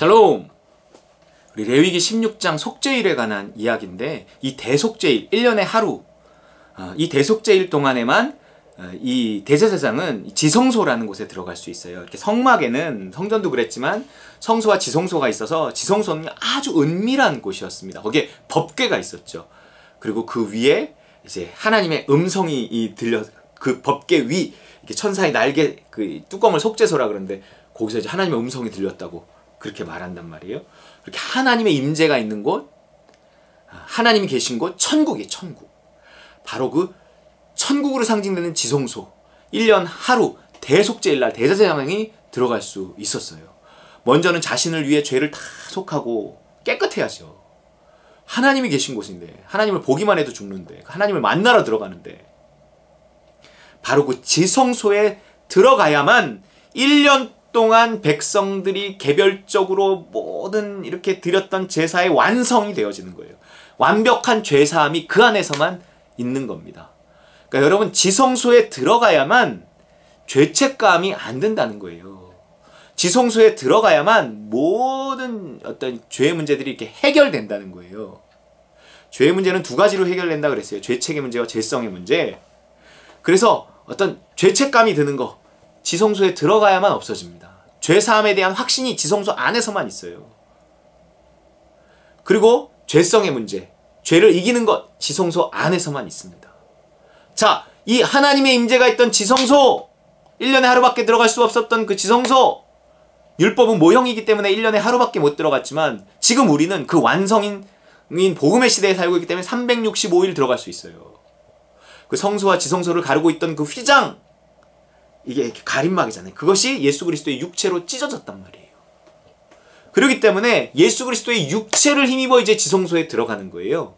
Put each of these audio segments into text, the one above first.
샬롬! 우리 레위기 16장 속죄일에 관한 이야기인데, 이 대속죄일, 1년에 하루, 이 대속죄일 동안에만 이 대제사장은 지성소라는 곳에 들어갈 수 있어요. 이렇게 성막에는, 성전도 그랬지만 성소와 지성소가 있어서, 지성소는 아주 은밀한 곳이었습니다. 거기에 법궤가 있었죠. 그리고 그 위에 이제 하나님의 음성이 그 법궤 위, 이렇게 천사의 날개, 그 뚜껑을 속죄소라 그러는데, 거기서 이제 하나님의 음성이 들렸다고 그렇게 말한단 말이에요. 그렇게 하나님의 임재가 있는 곳, 하나님이 계신 곳, 천국이에요. 천국. 바로 그 천국으로 상징되는 지성소, 1년 하루 대속죄일날 대제사장이 들어갈 수 있었어요. 먼저는 자신을 위해 죄를 다 속하고 깨끗해야죠. 하나님이 계신 곳인데, 하나님을 보기만 해도 죽는데, 하나님을 만나러 들어가는데, 바로 그 지성소에 들어가야만 1년 동안 백성들이 개별적으로 모든 이렇게 드렸던 제사의 완성이 되어지는 거예요. 완벽한 죄사함이 그 안에서만 있는 겁니다. 그러니까 여러분, 지성소에 들어가야만 죄책감이 안 든다는 거예요. 지성소에 들어가야만 모든 어떤 죄의 문제들이 이렇게 해결된다는 거예요. 죄의 문제는 두 가지로 해결된다 그랬어요. 죄책의 문제와 죄성의 문제. 그래서 어떤 죄책감이 드는 거, 지성소에 들어가야만 없어집니다. 죄사함에 대한 확신이 지성소 안에서만 있어요. 그리고 죄성의 문제, 죄를 이기는 것, 지성소 안에서만 있습니다. 자, 이 하나님의 임재가 있던 지성소, 1년에 하루밖에 들어갈 수 없었던 그 지성소, 율법은 모형이기 때문에 1년에 하루밖에 못 들어갔지만, 지금 우리는 그 완성인 복음의 시대에 살고 있기 때문에 365일 들어갈 수 있어요. 그 성소와 지성소를 가르고 있던 그 휘장, 이게 이렇게 가림막이잖아요. 그것이 예수 그리스도의 육체로 찢어졌단 말이에요. 그렇기 때문에 예수 그리스도의 육체를 힘입어 이제 지성소에 들어가는 거예요.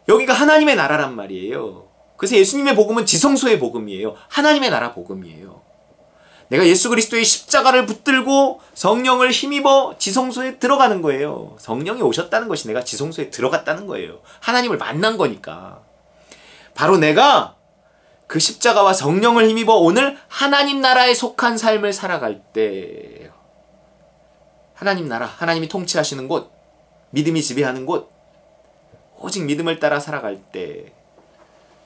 여기가 하나님의 나라란 말이에요. 그래서 예수님의 복음은 지성소의 복음이에요. 하나님의 나라 복음이에요. 내가 예수 그리스도의 십자가를 붙들고 성령을 힘입어 지성소에 들어가는 거예요. 성령이 오셨다는 것이 내가 지성소에 들어갔다는 거예요. 하나님을 만난 거니까. 바로 내가 그 십자가와 성령을 힘입어 오늘 하나님 나라에 속한 삶을 살아갈 때, 하나님 나라, 하나님이 통치하시는 곳, 믿음이 지배하는 곳, 오직 믿음을 따라 살아갈 때,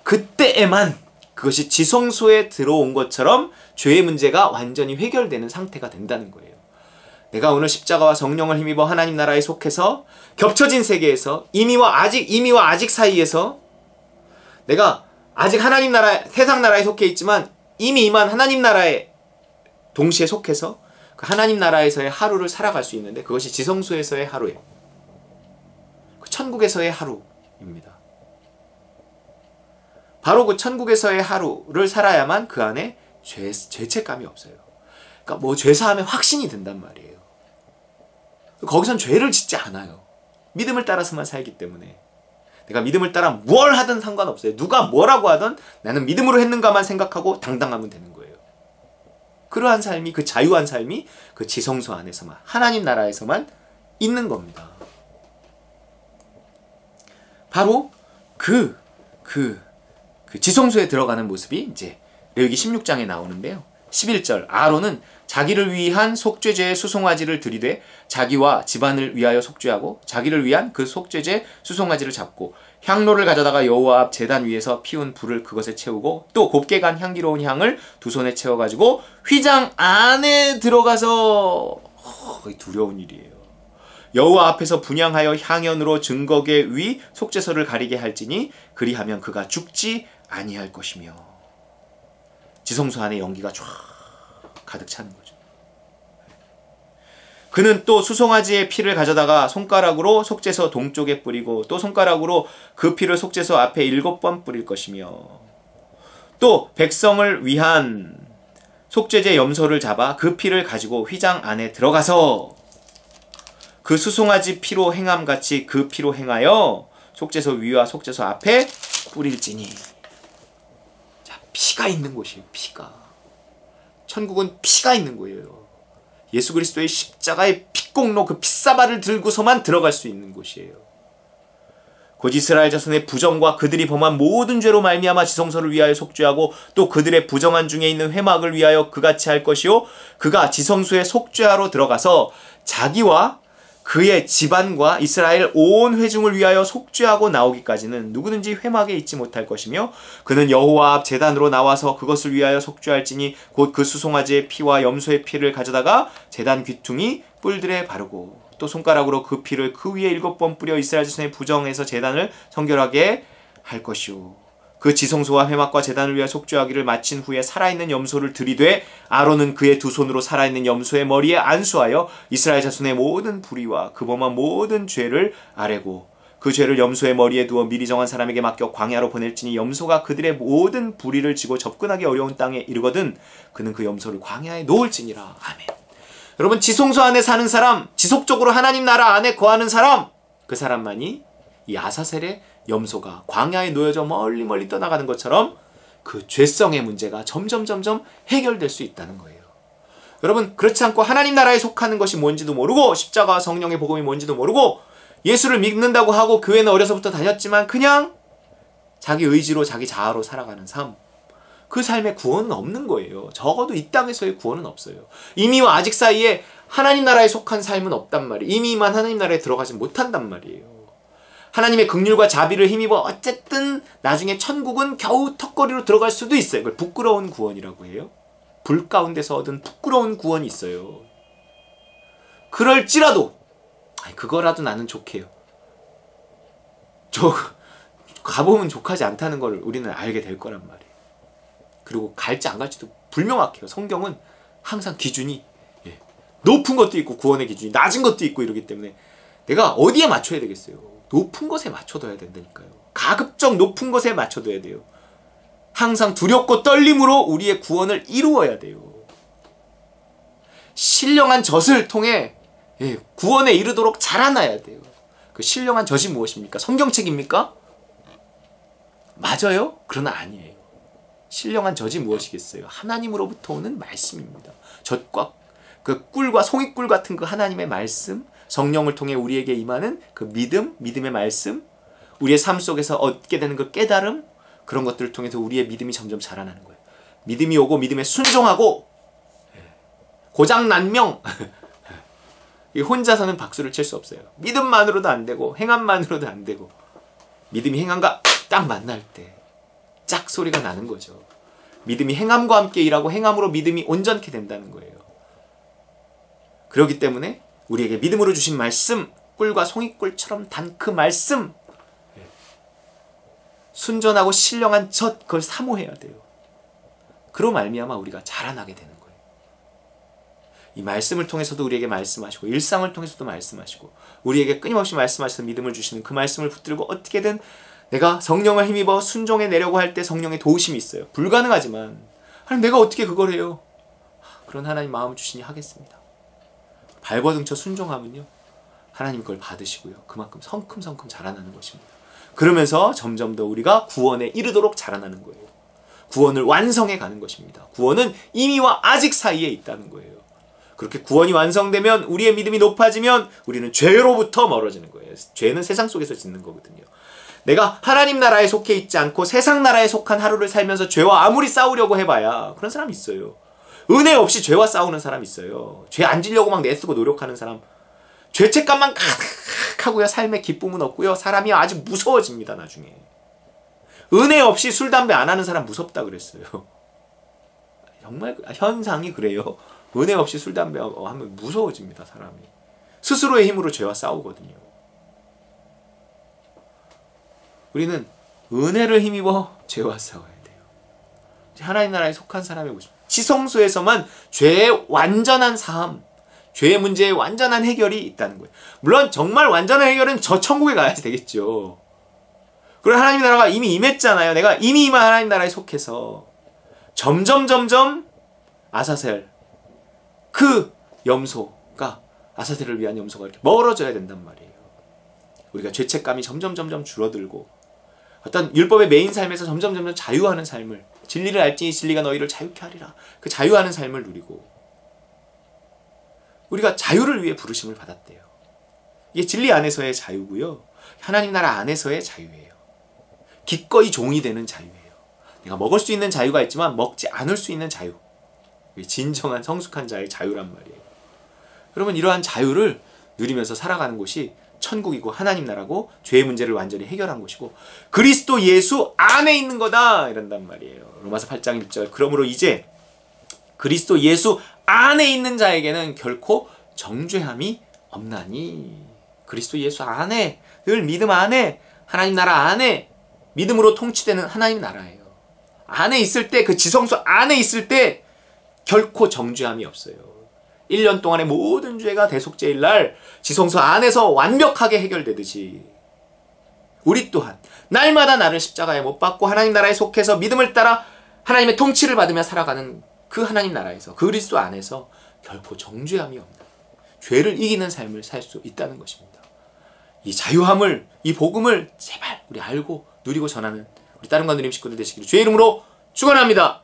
그때에만 그것이 지성소에 들어온 것처럼 죄의 문제가 완전히 해결되는 상태가 된다는 거예요. 내가 오늘 십자가와 성령을 힘입어 하나님 나라에 속해서 겹쳐진 세계에서 이미와 아직 사이에서 내가 아직 하나님 나라, 세상 나라에 속해 있지만 이미 임한 하나님 나라에 동시에 속해서 그 하나님 나라에서의 하루를 살아갈 수 있는데, 그것이 지성소에서의 하루예요. 그 천국에서의 하루입니다. 바로 그 천국에서의 하루를 살아야만 그 안에 죄책감이 없어요. 그러니까 뭐 죄사함에 확신이 든단 말이에요. 거기선 죄를 짓지 않아요. 믿음을 따라서만 살기 때문에. 내가 믿음을 따라 뭘 하든 상관없어요. 누가 뭐라고 하든 나는 믿음으로 했는가만 생각하고 당당하면 되는 거예요. 그러한 삶이, 그 자유한 삶이 그 지성소 안에서만, 하나님 나라에서만 있는 겁니다. 바로 그 지성소에 들어가는 모습이 이제 레위기 16장에 나오는데요. 11절, 아론은 자기를 위한 속죄제의 수송아지를 들이되 자기와 집안을 위하여 속죄하고 자기를 위한 그 속죄제 수송아지를 잡고 향로를 가져다가 여호와 앞 제단 위에서 피운 불을 그것에 채우고 또 곱게 간 향기로운 향을 두 손에 채워가지고 휘장 안에 들어가서, 두려운 일이에요. 여호와 앞에서 분향하여 향연으로 증거계 위 속죄소를 가리게 할지니 그리하면 그가 죽지 아니할 것이며. 지성소 안에 연기가 쫙 가득 차는 거죠. 그는 또 수송아지의 피를 가져다가 손가락으로 속죄소 동쪽에 뿌리고 또 손가락으로 그 피를 속죄소 앞에 7번 뿌릴 것이며, 또 백성을 위한 속죄제 염소를 잡아 그 피를 가지고 휘장 안에 들어가서 그 수송아지 피로 행함같이 그 피로 행하여 속죄소 위와 속죄소 앞에 뿌릴지니. 자, 피가 있는 곳이에요. 피가. 천국은 피가 있는 거예요. 예수 그리스도의 십자가의 피공로, 그 핏사발을 들고서만 들어갈 수 있는 곳이에요. 곧 이스라엘 자손의 부정과 그들이 범한 모든 죄로 말미암아 지성소를 위하여 속죄하고 또 그들의 부정한 중에 있는 회막을 위하여 그같이 할 것이요 그가 지성소에 속죄하러 들어가서 자기와 그의 집안과 이스라엘 온 회중을 위하여 속죄하고 나오기까지는 누구든지 회막에 있지 못할 것이며 그는 여호와 앞 제단으로 나와서 그것을 위하여 속죄할지니 곧 그 수송아지의 피와 염소의 피를 가져다가 제단 귀퉁이 뿔들에 바르고 또 손가락으로 그 피를 그 위에 7번 뿌려 이스라엘 자손의 부정에서 제단을 성결하게 할 것이요 그 지성소와 회막과 제단을 위하여 속죄하기를 마친 후에 살아있는 염소를 들이되 아론은 그의 두 손으로 살아있는 염소의 머리에 안수하여 이스라엘 자손의 모든 불의와 그 범한 모든 죄를 아뢰고 그 죄를 염소의 머리에 두어 미리 정한 사람에게 맡겨 광야로 보낼지니 염소가 그들의 모든 불의를 지고 접근하기 어려운 땅에 이르거든 그는 그 염소를 광야에 놓을지니라. 아멘. 여러분, 지성소 안에 사는 사람, 지속적으로 하나님 나라 안에 거하는 사람, 그 사람만이 이 아사셀의 염소가 광야에 놓여져 멀리 떠나가는 것처럼 그 죄성의 문제가 점점 해결될 수 있다는 거예요. 여러분, 그렇지 않고 하나님 나라에 속하는 것이 뭔지도 모르고 십자가와 성령의 복음이 뭔지도 모르고 예수를 믿는다고 하고 교회는 어려서부터 다녔지만 그냥 자기 의지로 자기 자아로 살아가는 삶, 그 삶에 구원은 없는 거예요. 적어도 이 땅에서의 구원은 없어요. 이미와 아직 사이에 하나님 나라에 속한 삶은 없단 말이에요. 이미만 하나님 나라에 들어가지 못한단 말이에요. 하나님의 긍휼과 자비를 힘입어 어쨌든 나중에 천국은 겨우 턱걸이로 들어갈 수도 있어요. 그걸 부끄러운 구원이라고 해요. 불 가운데서 얻은 부끄러운 구원이 있어요. 그럴지라도 그거라도 나는 족해요. 가보면 족하지 않다는 걸 우리는 알게 될 거란 말이에요. 그리고 갈지 안 갈지도 불명확해요. 성경은 항상 기준이 높은 것도 있고 구원의 기준이 낮은 것도 있고 이러기 때문에 내가 어디에 맞춰야 되겠어요? 높은 것에 맞춰둬야 된다니까요. 가급적 높은 것에 맞춰둬야 돼요. 항상 두렵고 떨림으로 우리의 구원을 이루어야 돼요. 신령한 젖을 통해 구원에 이르도록 자라나야 돼요. 그 신령한 젖이 무엇입니까? 성경책입니까? 맞아요? 그러나 아니에요. 신령한 젖이 무엇이겠어요? 하나님으로부터 오는 말씀입니다. 젖과 그 꿀과 송이꿀 같은 그 하나님의 말씀, 성령을 통해 우리에게 임하는 그 믿음의 말씀, 우리의 삶 속에서 얻게 되는 그 깨달음, 그런 것들을 통해서 우리의 믿음이 점점 자라나는 거예요. 믿음이 오고 믿음에 순종하고 고장난명 혼자서는 박수를 칠 수 없어요. 믿음만으로도 안 되고 행함만으로도 안 되고 믿음이 행함과 딱 만날 때 짝 소리가 나는 거죠. 믿음이 행함과 함께 일하고 행함으로 믿음이 온전케 된다는 거예요. 그렇기 때문에 우리에게 믿음으로 주신 말씀, 꿀과 송이꿀처럼 단 그 말씀, 순전하고 신령한 젖, 그걸 사모해야 돼요. 그로 말미암아 우리가 자라나게 되는 거예요. 이 말씀을 통해서도 우리에게 말씀하시고 일상을 통해서도 말씀하시고 우리에게 끊임없이 말씀하셔서 믿음을 주시는 그 말씀을 붙들고 어떻게든 내가 성령을 힘입어 순종해 내려고 할 때 성령의 도우심이 있어요. 불가능하지만 하나님 내가 어떻게 그걸 해요? 그런 하나님 마음을 주시니 하겠습니다. 발버둥쳐 순종하면요 하나님 그걸 받으시고요 그만큼 성큼성큼 자라나는 것입니다. 그러면서 점점 더 우리가 구원에 이르도록 자라나는 거예요. 구원을 완성해 가는 것입니다. 구원은 이미와 아직 사이에 있다는 거예요. 그렇게 구원이 완성되면 우리의 믿음이 높아지면 우리는 죄로부터 멀어지는 거예요. 죄는 세상 속에서 짓는 거거든요. 내가 하나님 나라에 속해 있지 않고 세상 나라에 속한 하루를 살면서 죄와 아무리 싸우려고 해봐야 그런 사람 있어요. 은혜 없이 죄와 싸우는 사람 있어요. 죄 안 지려고 막 내쓰고 노력하는 사람. 죄책감만 가득하고요. 삶에 기쁨은 없고요. 사람이 아주 무서워집니다. 나중에. 은혜 없이 술, 담배 안 하는 사람 무섭다 그랬어요. 정말 현상이 그래요. 은혜 없이 술, 담배 하면 무서워집니다. 사람이. 스스로의 힘으로 죄와 싸우거든요. 우리는 은혜를 힘입어 죄와 싸워야 돼요. 하나님 나라에 속한 사람의 모습. 지성소에서만 죄의 완전한 사함, 죄의 문제의 완전한 해결이 있다는 거예요. 물론 정말 완전한 해결은 저 천국에 가야 되겠죠. 그리고 하나님 나라가 이미 임했잖아요. 내가 이미 임한 하나님 나라에 속해서 점점 아사셀, 그 염소가 아사셀을 위한 염소가 이렇게 멀어져야 된단 말이에요. 우리가 죄책감이 점점 줄어들고 어떤 율법의 메인 삶에서 점점 자유하는 삶을, 진리를 알지니 진리가 너희를 자유케 하리라, 그 자유하는 삶을 누리고 우리가 자유를 위해 부르심을 받았대요. 이게 진리 안에서의 자유고요. 하나님 나라 안에서의 자유예요. 기꺼이 종이 되는 자유예요. 내가 먹을 수 있는 자유가 있지만 먹지 않을 수 있는 자유. 진정한 성숙한 자의 자유란 말이에요. 그러면 이러한 자유를 누리면서 살아가는 곳이 천국이고 하나님 나라고 죄의 문제를 완전히 해결한 곳이고 그리스도 예수 안에 있는 거다 이런단 말이에요. 로마서 8장 1절. 그러므로 이제 그리스도 예수 안에 있는 자에게는 결코 정죄함이 없나니. 그리스도 예수 안에, 늘 믿음 안에, 하나님 나라 안에 믿음으로 통치되는 하나님 나라예요. 안에 있을 때, 그 지성소 안에 있을 때 결코 정죄함이 없어요. 1년 동안의 모든 죄가 대속죄일 날 지성소 안에서 완벽하게 해결되듯이 우리 또한 날마다 나를 십자가에 못 박고 하나님 나라에 속해서 믿음을 따라 하나님의 통치를 받으며 살아가는 그 하나님 나라에서, 그 그리스도 안에서 결코 정죄함이 없는 죄를 이기는 삶을 살 수 있다는 것입니다. 이 자유함을, 이 복음을 제발 우리 알고 누리고 전하는 우리 따릉과 누님 식구들 되시기를 주의 이름으로 축원합니다.